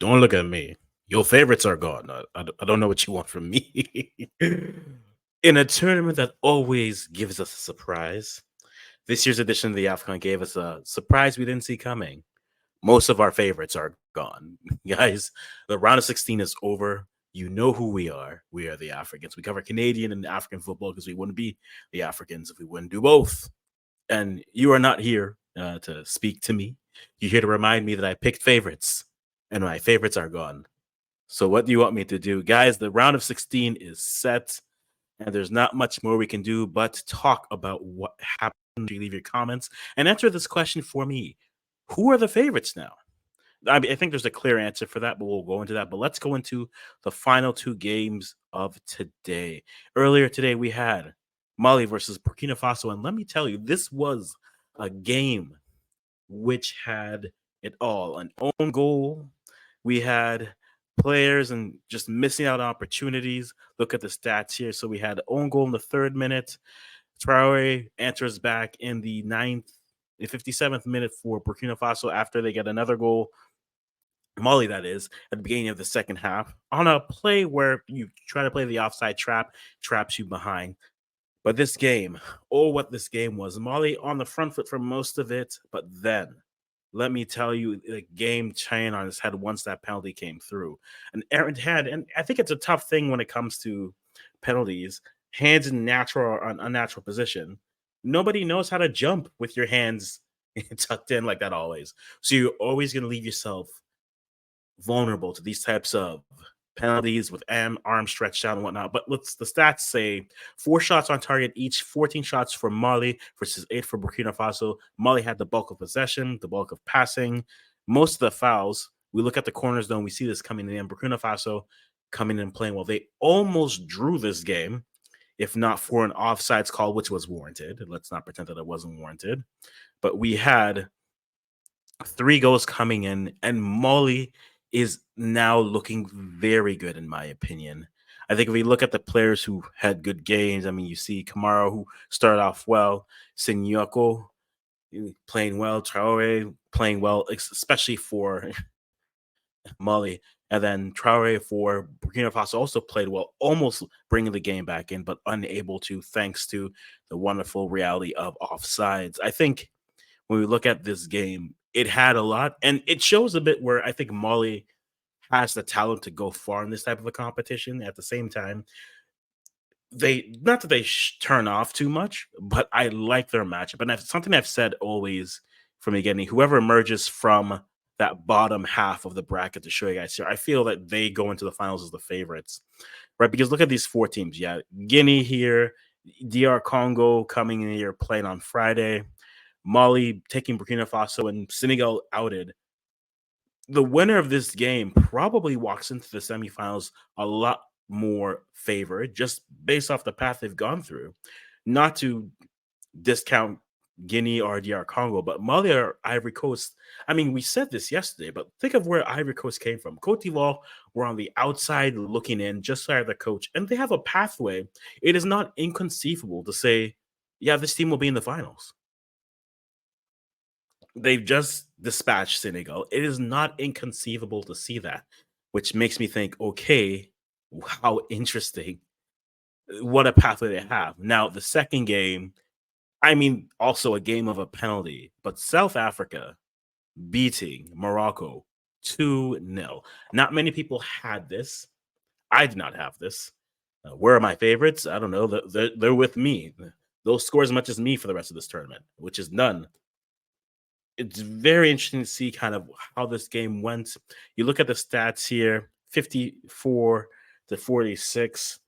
Don't look at me. Your favorites are gone. I don't know what you want from me. In a tournament that always gives us a surprise, this year's edition of the AFCON gave us a surprise we didn't see coming. Most of our favorites are gone. Guys, the round of 16 is over. You know who we are. We are the Africans. We cover Canadian and African football because we wouldn't be the Africans if we wouldn't do both. And you are not here to speak to me. You're here to remind me that I picked favorites, and my favorites are gone. So what do you want me to do? Guys, the round of 16 is set, and there's not much more we can do but talk about what happened. You leave your comments and answer this question for me. Who are the favorites now? I think there's a clear answer for that, but we'll go into that. But let's go into the final two games of today. Earlier today, we had Mali versus Burkina Faso. And let me tell you, this was a game which had it all: an own goal. We had players and just missing out on opportunities. Look at the stats here. So we had own goal in the 3rd minute. Traore enters back in the 57th minute for Burkina Faso after they get another goal. Mali, that is, at the beginning of the second half, on a play where you try to play the offside trap, traps you behind. But this game, what this game was. Mali on the front foot for most of it, but then let me tell you, the game changed on his head once that penalty came through. An errant head, and I think it's a tough thing when it comes to penalties. Hands in natural or unnatural position. Nobody knows how to jump with your hands tucked in like that always. So you're always going to leave yourself vulnerable to these types of penalties with arms stretched out and whatnot. But the stats say 4 shots on target each, 14 shots for Mali versus 8 for Burkina Faso. Mali had the bulk of possession, the bulk of passing, most of the fouls. We look at the corners though, and we see this coming in. Burkina Faso coming in and playing well. They almost drew this game, if not for an offsides call, which was warranted. Let's not pretend that it wasn't warranted. But we had 3 goals coming in, and Mali is now looking very good, in my opinion. I think if we look at the players who had good games, I mean, you see Kamara, who started off well, Sinyoko playing well, Traore playing well, especially for Mali. And then Traore for Burkina Faso also played well, almost bringing the game back in, but unable to, thanks to the wonderful reality of offsides. I think when we look at this game, it had a lot, and it shows a bit where I think Mali has the talent to go far in this type of a competition. At the same time, they not that they turn off too much, but I like their matchup, and that's something I've said always from the beginning. Whoever emerges from that bottom half of the bracket to show you guys here, I feel that they go into the finals as the favorites, right? Because look at these 4 teams. Yeah, Guinea here, DR Congo coming in here playing on Friday. Mali taking Burkina Faso, and Senegal outed. The winner of this game probably walks into the semifinals a lot more favored just based off the path they've gone through. Not to discount Guinea or DR Congo, but Mali or Ivory Coast. I mean, we said this yesterday, but think of where Ivory Coast came from. Cote d'Ivoire were on the outside looking in, just like the coach, and they have a pathway. It is not inconceivable to say, yeah, this team will be in the finals. They've just dispatched Senegal. It is not inconceivable to see that, which makes me think, okay, how interesting. What a pathway they have. Now, the second game, I mean, also a game of a penalty, but South Africa beating Morocco 2-0. Not many people had this. I did not have this. Where are my favorites? I don't know. They're with me. They'll score as much as me for the rest of this tournament, which is none. It's very interesting to see kind of how this game went. You look at the stats here, 54 to 46.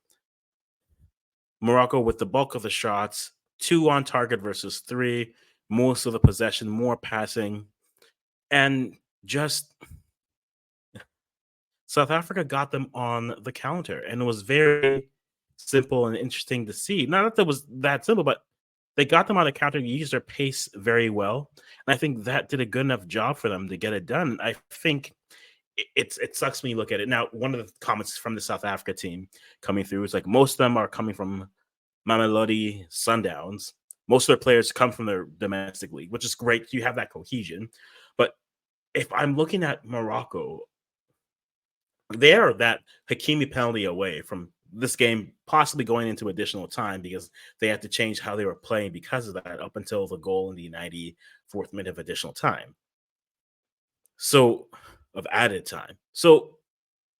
Morocco with the bulk of the shots, 2 on target versus 3, most of the possession, more passing. And just South Africa got them on the counter. And it was very simple and interesting to see. Not that it was that simple, but they got them on the counter, used their pace very well. And I think that did a good enough job for them to get it done. I think it sucks when you look at it. Now, one of the comments from the South Africa team coming through is like most of them are coming from Mamelodi Sundowns. Most of their players come from their domestic league, which is great. You have that cohesion. But if I'm looking at Morocco, They are that Hakimi penalty away from this game possibly going into additional time because they had to change how they were playing because of that up until the goal in the 94th minute of additional time. So of added time. So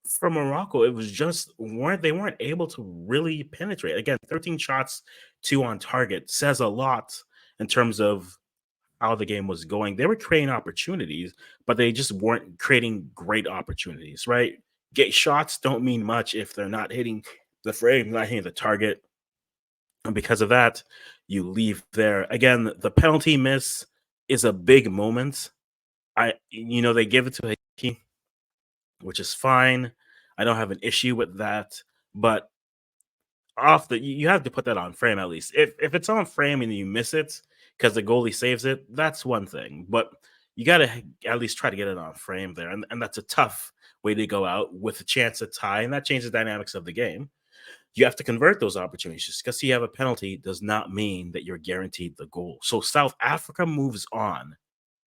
for Morocco, it was just weren't able to really penetrate. Again, 13 shots, 2 on target says a lot in terms of how the game was going. They were creating opportunities, but they just weren't creating great opportunities, right? Get shots don't mean much if they're not hitting the frame, not hitting the target. And because of that, you leave there. Again, the penalty miss is a big moment. They give it to Hakeem, which is fine. I don't have an issue with that. But you have to put that on frame at least. If it's on frame and you miss it because the goalie saves it, that's one thing. But you got to at least try to get it on frame there, and that's a tough way to go out with a chance to tie, and that changes the dynamics of the game. You have to convert those opportunities. Just because you have a penalty does not mean that you're guaranteed the goal. So South Africa moves on,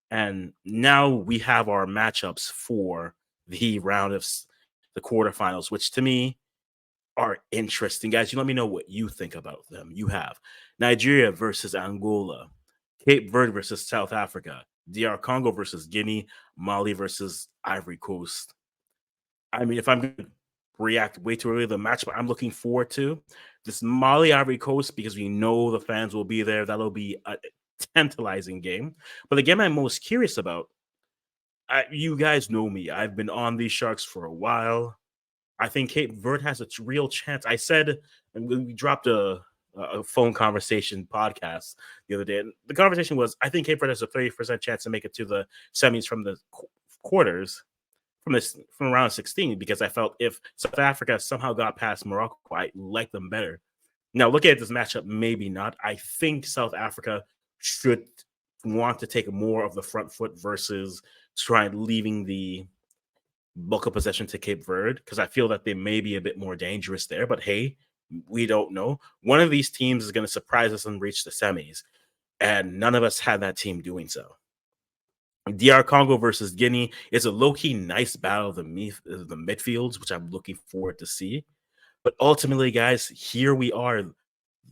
and now we have our matchups for the round of the quarterfinals, which to me are interesting, guys. You let me know what you think about them. You have Nigeria versus Angola, Cape Verde versus South Africa, DR Congo versus Guinea, Mali versus Ivory Coast. I mean, if I'm going to react way too early to the match, but I'm looking forward to this Mali Ivory Coast because we know the fans will be there. That'll be a tantalizing game. But the game I'm most curious about, you guys know me. I've been on these Sharks for a while. I think Cape Verde has a real chance. I said, and we dropped a phone conversation podcast the other day. And the conversation was, I think Cape Verde has a 30% chance to make it to the semis from the quarters from round 16 because I felt if South Africa somehow got past Morocco, I like them better. Now, looking at this matchup, maybe not. I think South Africa should want to take more of the front foot versus trying leaving the bulk of possession to Cape Verde because I feel that they may be a bit more dangerous there. But hey, we don't know. One of these teams is going to surprise us and reach the semis, and none of us had that team doing so. DR Congo versus Guinea is a low-key nice battle of the midfields, which I'm looking forward to see. But ultimately, guys, here we are.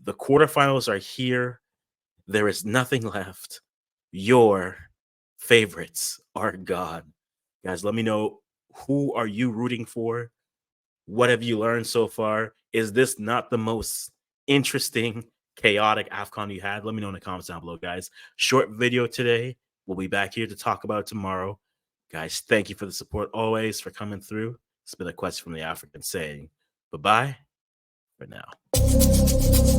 The quarterfinals are here. There is nothing left. Your favorites are gone. Guys, let me know, who are you rooting for? What have you learned so far? Is this not the most interesting, chaotic AFCON you had? Let me know in the comments down below, guys. Short video today. We'll be back here to talk about it tomorrow. Guys, thank you for the support always, for coming through. It's been a question from the African saying. Bye-bye for now.